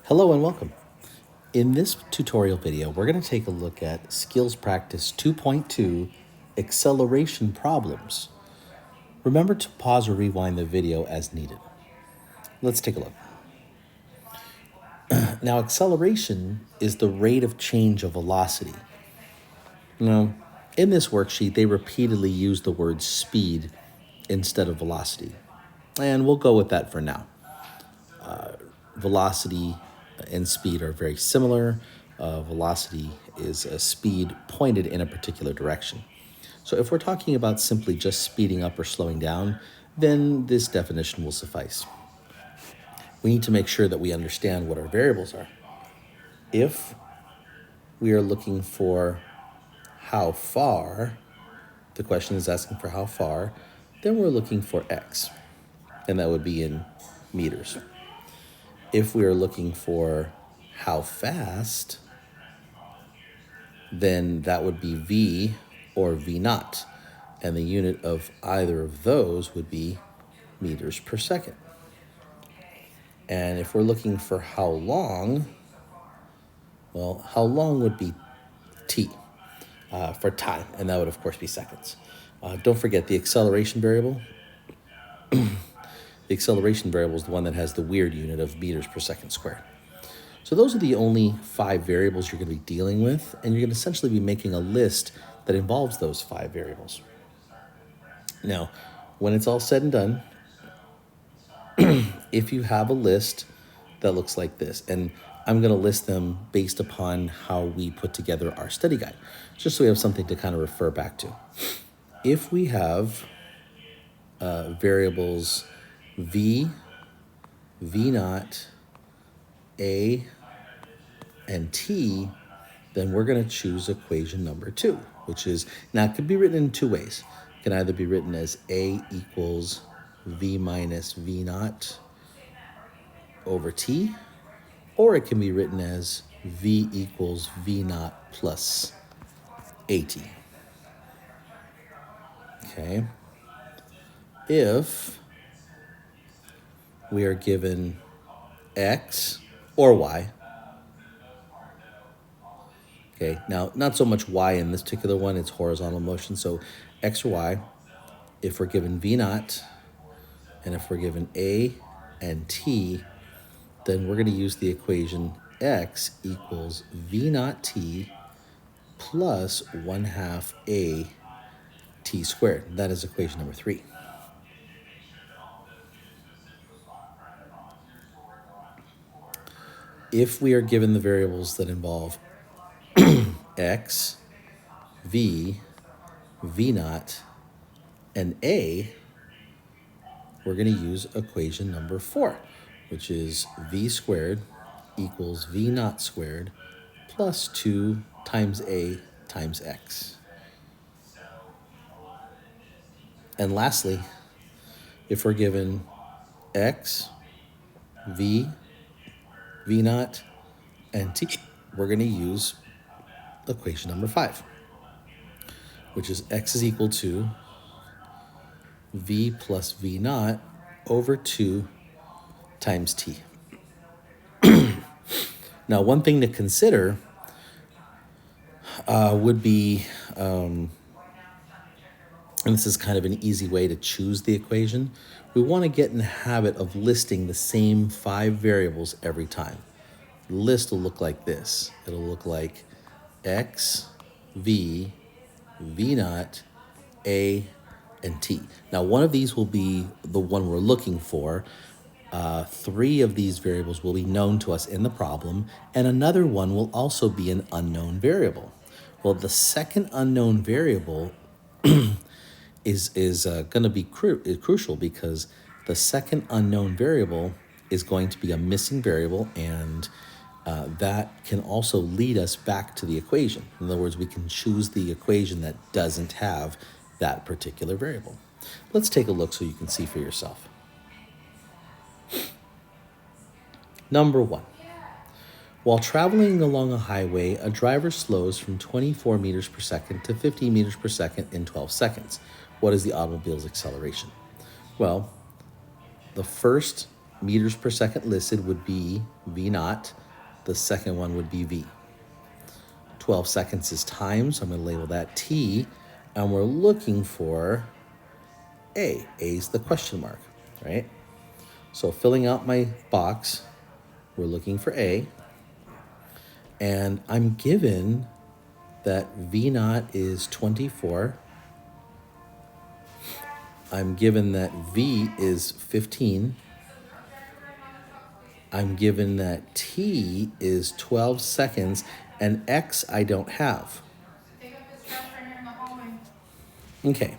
Hello and welcome. In this tutorial video, we're going to take a look at Skills Practice 2.2, Acceleration Problems. Remember to pause or rewind the video as needed. Let's take a look. Now, acceleration is the rate of change of velocity. Now, in this worksheet, they repeatedly use the word speed instead of velocity. And we'll go with that for now. Velocity and speed are very similar. Velocity is a speed pointed in a particular direction. So if we're talking about simply just speeding up or slowing down, then this definition will suffice. We need to make sure that we understand what our variables are. If we are looking for how far, the question is asking for how far, then we're looking for x, and that would be in meters. If we are looking for how fast, then that would be v or v naught, and the unit of either of those would be meters per second. And if we're looking for how long, well, how long would be t for time, and that would of course be seconds. Don't forget the acceleration variable. The acceleration variable is the one that has the weird unit of meters per second squared. So those are the only 5 variables you're going to be dealing with, and you're going to essentially be making a list that involves those 5 variables. Now, when it's all said and done, if you have a list that looks like this, and I'm going to list them based upon how we put together our study guide, just so we have something to kind of refer back to. If we have variables v, v naught, a, and t, then we're going to choose equation number 2, which is, now it could be written in 2 ways. It can either be written as a equals v minus v naught over t, or it can be written as v equals v naught plus at. Okay. If we are given x or y, okay, now not so much y in this particular one, it's horizontal motion, so x or y, if we're given v naught, and if we're given a and t, then we're going to use the equation x equals v naught t plus 1/2 a t squared. That is equation number 3. If we are given the variables that involve x, v, v naught, and a, we're going to use equation number 4, which is v squared equals v naught squared plus 2 times a times x. And lastly, if we're given x, v, v naught, and t, we're going to use equation number 5, which is x is equal to v plus v naught over 2 times t. Now, one thing to consider would be, and this is kind of an easy way to choose the equation, we want to get in the habit of listing the same 5 variables every time. The list will look like this. It'll look like x, v, v naught, a, and t. Now, one of these will be the one we're looking for. 3 of these variables will be known to us in the problem, and another one will also be an unknown variable. Well, the second unknown variable is going to be crucial, because the second unknown variable is going to be a missing variable, and that can also lead us back to the equation. In other words, we can choose the equation that doesn't have that particular variable. Let's take a look so you can see for yourself. Number 1. While traveling along a highway, a driver slows from 24 meters per second to 50 meters per second in 12 seconds. What is the automobile's acceleration? Well, the first meters per second listed would be V naught. The second one would be V. 12 seconds is time, so I'm going to label that T. And we're looking for A. A is the question mark, right? So filling out my box, we're looking for A. And I'm given that V naught is 24. I'm given that V is 15. I'm given that T is 12 seconds, and X I don't have. Okay,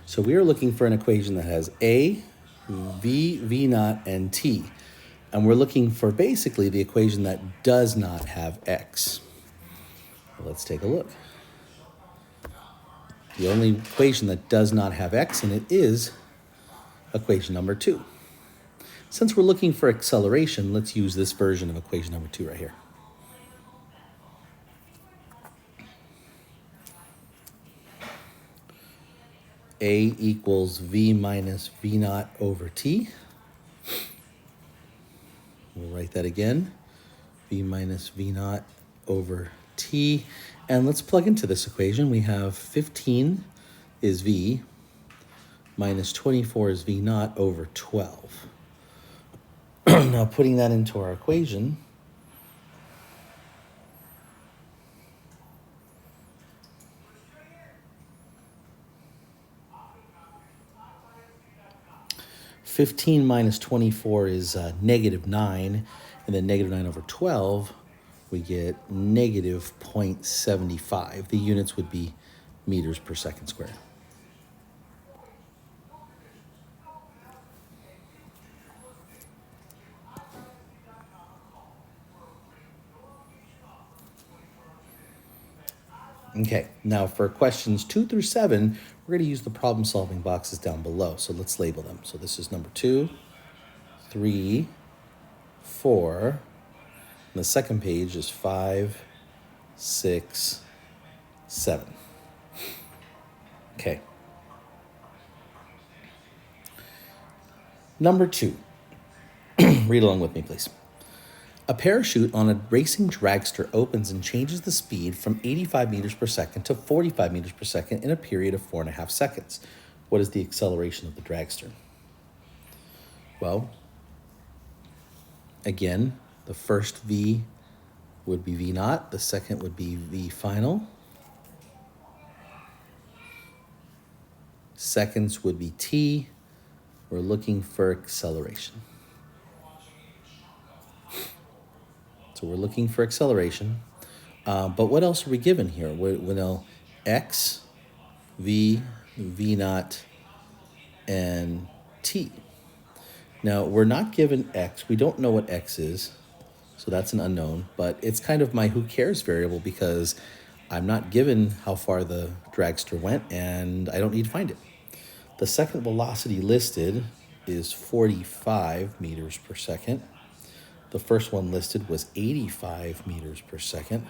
so we are looking for an equation that has A, V, V naught, and T. And we're looking for basically the equation that does not have X. Well, let's take a look. The only equation that does not have X in it is equation number 2. Since we're looking for acceleration, let's use this version of equation number 2 right here. A equals V minus V naught over T. We'll write that again. V minus V naught over T. And let's plug into this equation. We have 15 is V minus 24 is V naught over 12. Now putting that into our equation, (15 minus 24 is negative 9, and then negative 9 over 12, we get negative 0.75. The units would be meters per second squared. Okay, now for questions 2 through 7, we're going to use the problem-solving boxes down below. So let's label them. So this is number 2, 3, 4. And the second page is 5, 6, 7. Okay. Number 2. Read along with me, please. A parachute on a racing dragster opens and changes the speed from 85 meters per second to 45 meters per second in a period of 4.5 seconds. What is the acceleration of the dragster? Well, again, the first V would be V naught. The second would be V final. Seconds would be T. We're looking for acceleration. So we're looking for acceleration. But what else are we given here? We know X, V, V naught, and T. Now, we're not given X. We don't know what X is, so that's an unknown. But it's kind of my who cares variable because I'm not given how far the dragster went, and I don't need to find it. The second velocity listed is 45 meters per second. The first one listed was 85 meters per second,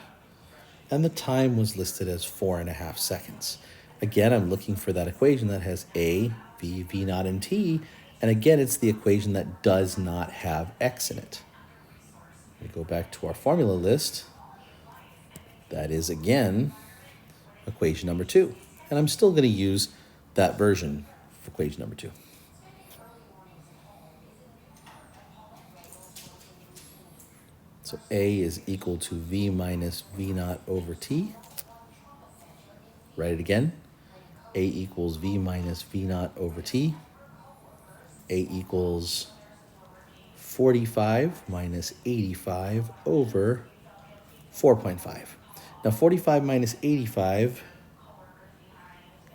and the time was listed as 4.5 seconds. Again, I'm looking for that equation that has A, V, V naught, and T, and again, it's the equation that does not have X in it. We go back to our formula list. That is, again, equation number 2, and I'm still going to use that version for equation number 2. So A is equal to V minus V naught over T. Write it again. A equals V minus V naught over T. A equals 45 minus 85 over 4.5. Now 45 minus 85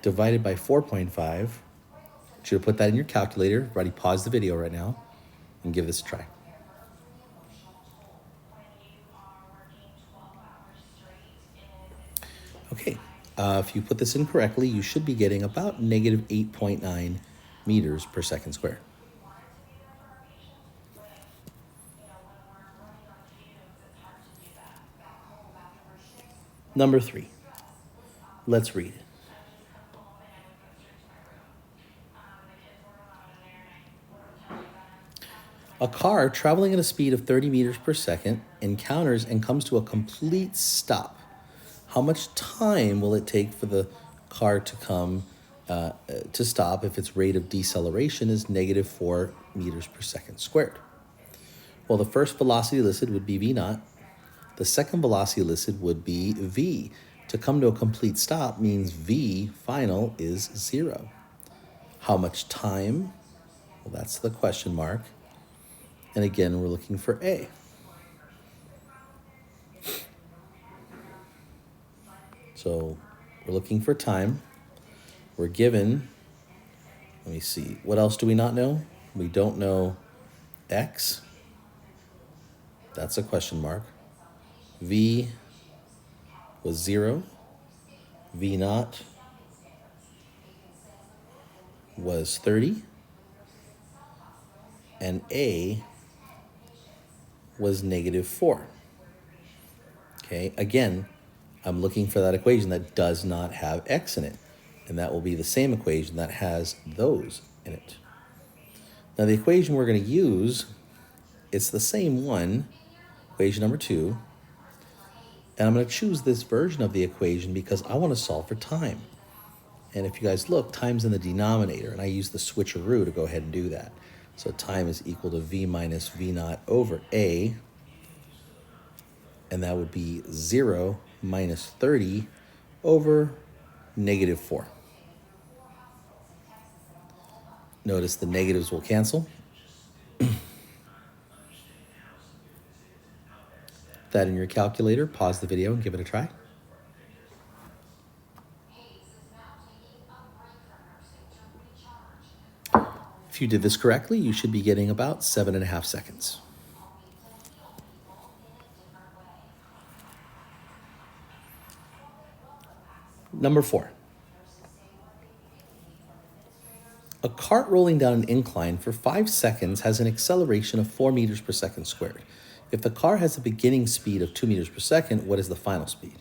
divided by 4.5. Should have put that in your calculator. Everybody pause the video right now and give this a try. Okay, if you put this in correctly, you should be getting about negative 8.9 meters per second squared. Number 3. Let's read it. A car traveling at a speed of 30 meters per second encounters and comes to a complete stop. How much time will it take for the car to come to stop if its rate of deceleration is negative 4 meters per second squared? Well, the first velocity listed would be v naught. The second velocity listed would be v. To come to a complete stop means v final is 0. How much time? Well, that's the question mark. And again, we're looking for A. So we're looking for time. We're given, let me see, what else do we not know? We don't know x. That's a question mark. V was 0. V naught was 30. And A was negative 4. Okay, again, I'm looking for that equation that does not have x in it. And that will be the same equation that has those in it. Now the equation we're going to use, it's the same one, equation number 2. And I'm going to choose this version of the equation because I want to solve for time. And if you guys look, time's in the denominator, and I use the switcheroo to go ahead and do that. So time is equal to v minus v naught over A, and that would be 0 minus 30 over negative 4. Notice the negatives will cancel. That in your calculator, pause the video and give it a try. If you did this correctly, you should be getting about 7.5 seconds. Number 4. A cart rolling down an incline for 5 seconds has an acceleration of 4 meters per second squared. If the car has a beginning speed of 2 meters per second, what is the final speed?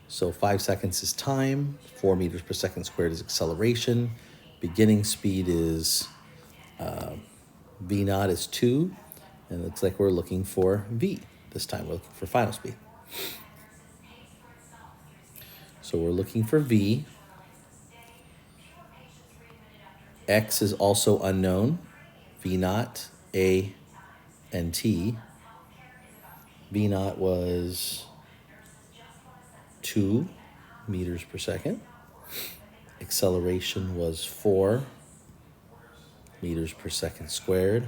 So 5 seconds is time, 4 meters per second squared is acceleration, beginning speed is v naught is 2, and it looks like we're looking for v. This time we're looking for final speed. So we're looking for v. X is also unknown, v naught, A, and T. V naught was 2 meters per second. Acceleration was 4 meters per second squared.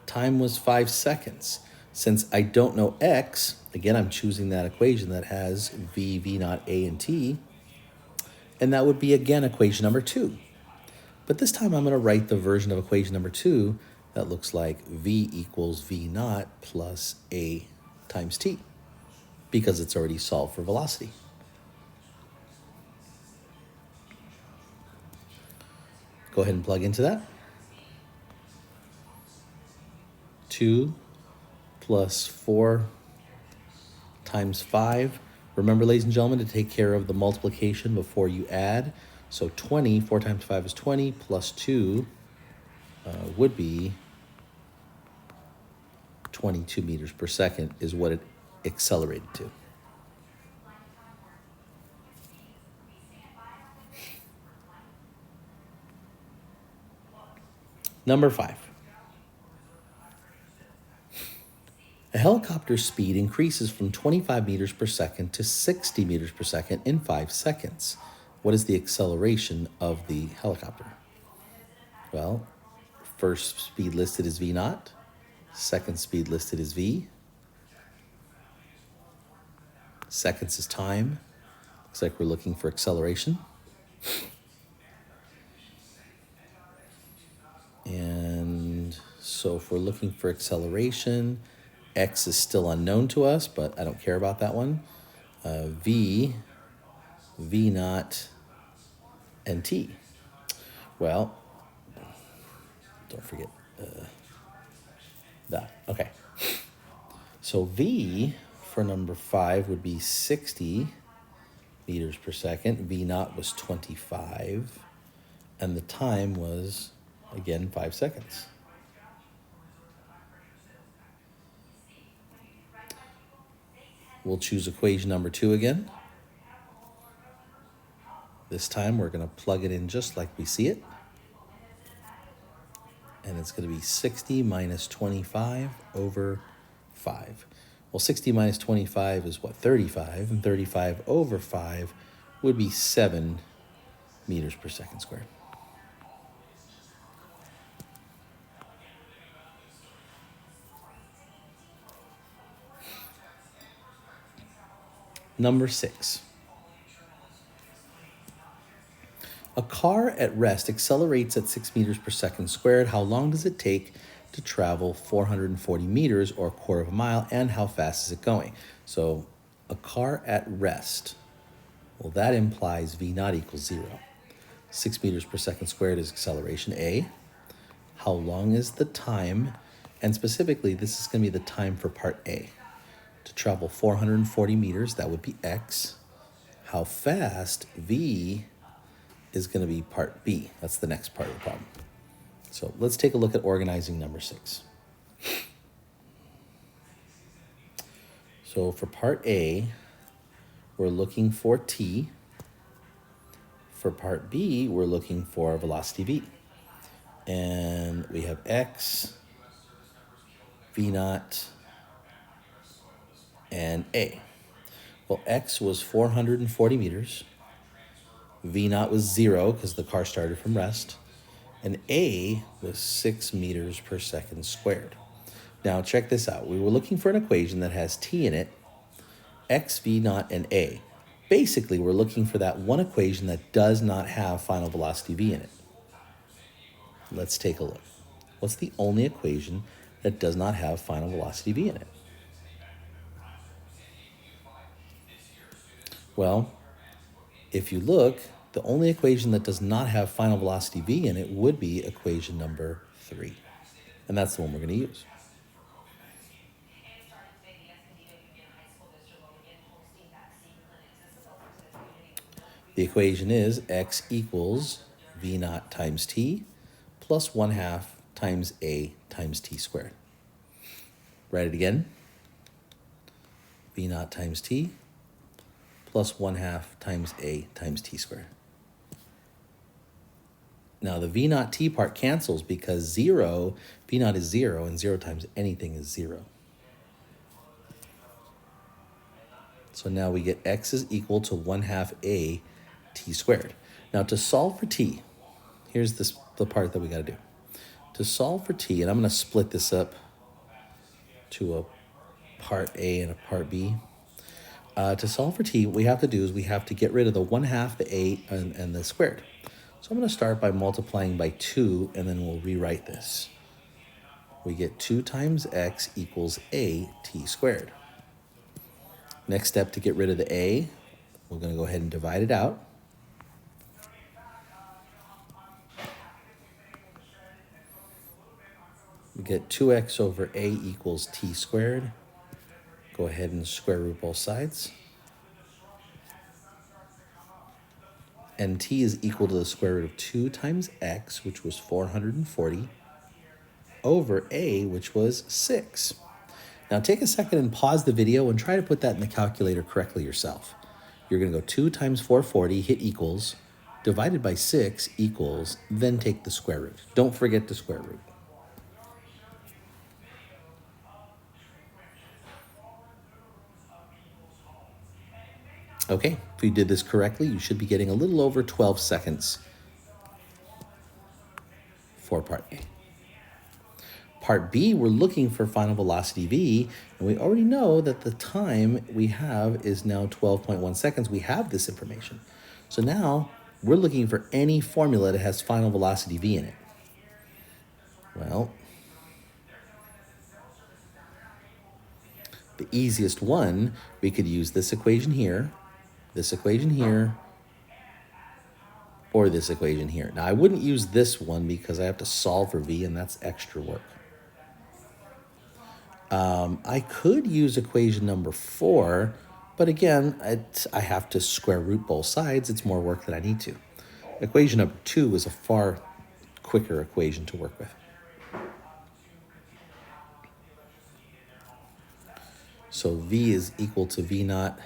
Time was 5 seconds. Since I don't know x, again, I'm choosing that equation that has v, v naught, A, and T. And that would be, again, equation number 2. But this time I'm going to write the version of equation number 2 that looks like v equals v naught plus A times T, because it's already solved for velocity. Go ahead and plug into that. 2 plus 4 times 5. Remember, ladies and gentlemen, to take care of the multiplication before you add. So 20, 4 times 5 is 20, plus 2 would be 22 meters per second is what it accelerated to. Number 5. A helicopter's speed increases from 25 meters per second to 60 meters per second in 5 seconds. What is the acceleration of the helicopter? Well, first speed listed is v naught. Second speed listed is v. Seconds is time. Looks like we're looking for acceleration. And so if we're looking for acceleration, x is still unknown to us, but I don't care about that one. V naught, and T. Well, don't forget that. Okay. So V for number 5 would be 60 meters per second. V naught was 25. And the time was, again, 5 seconds. We'll choose equation number 2 again. This time we're going to plug it in just like we see it. And it's going to be 60 minus 25 over 5. Well, 60 minus 25 is what? 35. And 35 over 5 would be 7 meters per second squared. Number 6. A car at rest accelerates at 6 meters per second squared. How long does it take to travel 440 meters or a quarter of a mile, and how fast is it going? So a car at rest, well, that implies V naught equals 0. 6 meters per second squared is acceleration A. How long is the time? And specifically, this is going to be the time for part A. To travel 440 meters, that would be X. How fast? V is going to be part B. That's the next part of the problem. So let's take a look at organizing number 6. So for part A, we're looking for T. For part B, we're looking for velocity V. And we have X, V naught, and A. Well, X was 440 meters. V naught was 0 because the car started from rest. And A was 6 meters per second squared. Now check this out. We were looking for an equation that has T in it, X, V naught, and A. Basically, we're looking for that one equation that does not have final velocity V in it. Let's take a look. What's the only equation that does not have final velocity V in it? Well, if you look, the only equation that does not have final velocity V in it would be equation number 3. And that's the one we're going to use. The equation is X equals V naught times T plus 1/2 times A times T squared. Write it again. V naught times T plus 1/2 times A times T squared. Now the V naught T part cancels because 0, V naught is 0, and 0 times anything is 0. So now we get X is equal to 1/2 A T squared. Now to solve for T, here's the part that we got to do. To solve for T, and I'm going to split this up to a part A and a part B. To solve for T, what we have to do is we have to get rid of the 1/2, the A, and the squared. So I'm going to start by multiplying by 2, and then we'll rewrite this. We get 2 times X equals A T squared. Next step, to get rid of the A, we're going to go ahead and divide it out. We get 2x over A equals T squared. Go ahead and square root both sides. And T is equal to the square root of 2 times X, which was 440, over A, which was 6. Now take a second and pause the video and try to put that in the calculator correctly yourself. You're going to go 2 times 440, hit equals, divided by 6 equals, then take the square root. Don't forget the square root. Okay, if you did this correctly, you should be getting a little over 12 seconds for part A. Part B, we're looking for final velocity V, and we already know that the time we have is now 12.1 seconds. We have this information. So now we're looking for any formula that has final velocity V in it. Well, the easiest one, we could use this equation here, or this equation here. Now, I wouldn't use this one because I have to solve for V, and that's extra work. I could use equation number 4, but again, I have to square root both sides. It's more work than I need to. Equation number 2 is a far quicker equation to work with. So V is equal to V naught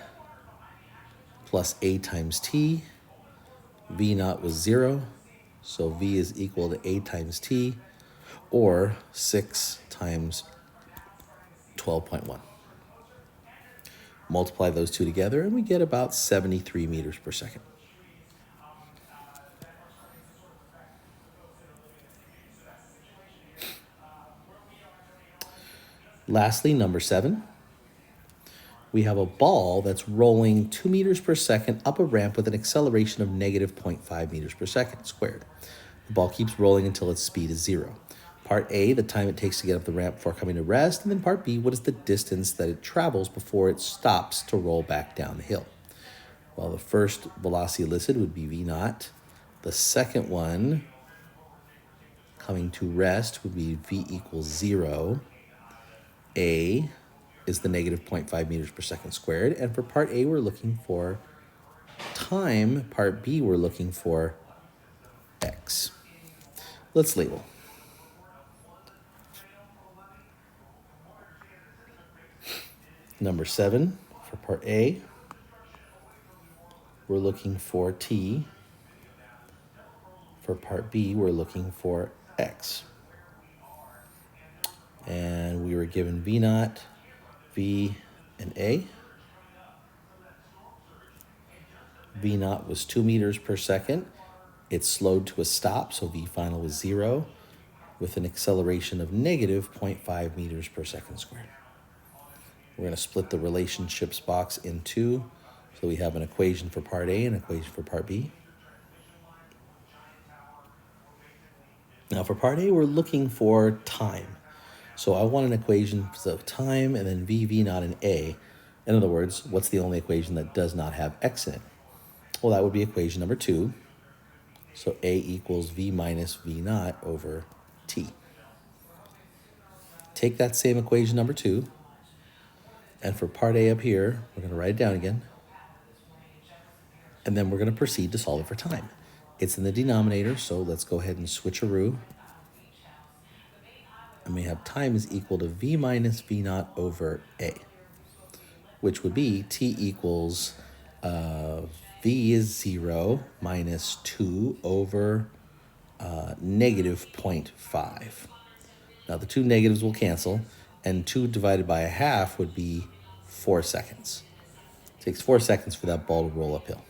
plus A times T. V naught was 0, so V is equal to A times T, or 6 times 12.1. Multiply those two together, and we get about 73 meters per second. Lastly, number 7. We have a ball that's rolling 2 meters per second up a ramp with an acceleration of negative 0.5 meters per second squared. The ball keeps rolling until its speed is 0. Part A, the time it takes to get up the ramp before coming to rest, and then part B, what is the distance that it travels before it stops to roll back down the hill? Well, the first velocity listed would be V naught. The second one, coming to rest, would be V equals 0. A is the negative 0.5 meters per second squared. And for part A, we're looking for time. Part B, we're looking for x. Let's label. Number 7 for part A, we're looking for t. For part B, we're looking for x. And we were given V naught, V, and A. V naught was 2 meters per second. It slowed to a stop, so V final was 0, with an acceleration of negative 0.5 meters per second squared. We're going to split the relationships box in two, so we have an equation for part A and an equation for part B. Now for part A, we're looking for time. So I want an equation of time and then V naught, and A. In other words, what's the only equation that does not have x in it? Well, that would be equation number 2. So A equals V minus V naught over T. Take that same equation number 2, and for part A up here, we're going to write it down again. And then we're going to proceed to solve it for time. It's in the denominator, so let's go ahead and switcheroo. And we have time is equal to V minus V naught over A, which would be T equals V is 0 minus 2 over negative 0.5. Now the two negatives will cancel, and 2 divided by 1/2 would be 4 seconds. It takes 4 seconds for that ball to roll uphill.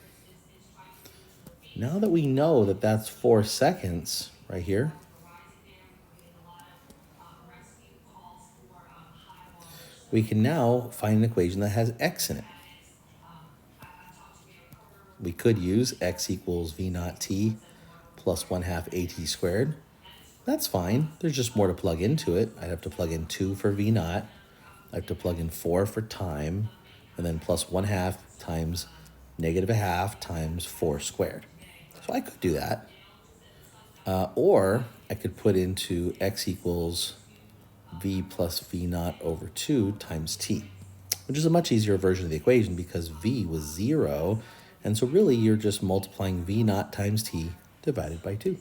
Now that we know that that's 4 seconds right here, we can now find an equation that has x in it. We could use x equals V naught T plus 1/2 AT squared. That's fine. There's just more to plug into it. I'd have to plug in 2 for V naught. I have to plug in 4 for time, and then plus 1/2 times negative 1/2 times 4 squared. So I could do that. Or I could put into x equals V plus V naught over 2 times T, which is a much easier version of the equation because V was 0. And so really you're just multiplying V naught times T divided by 2.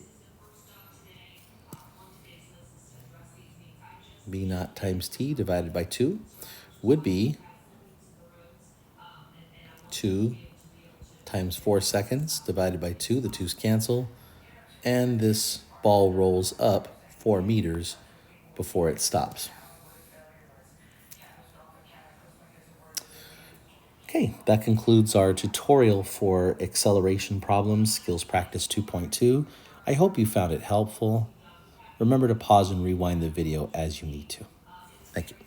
V naught times T divided by 2 would be 2 times 4 seconds divided by 2. The 2's cancel. And this ball rolls up 4 meters before it stops. Okay, that concludes our tutorial for acceleration problems, skills practice 2.2. I hope you found it helpful. Remember to pause and rewind the video as you need to. Thank you.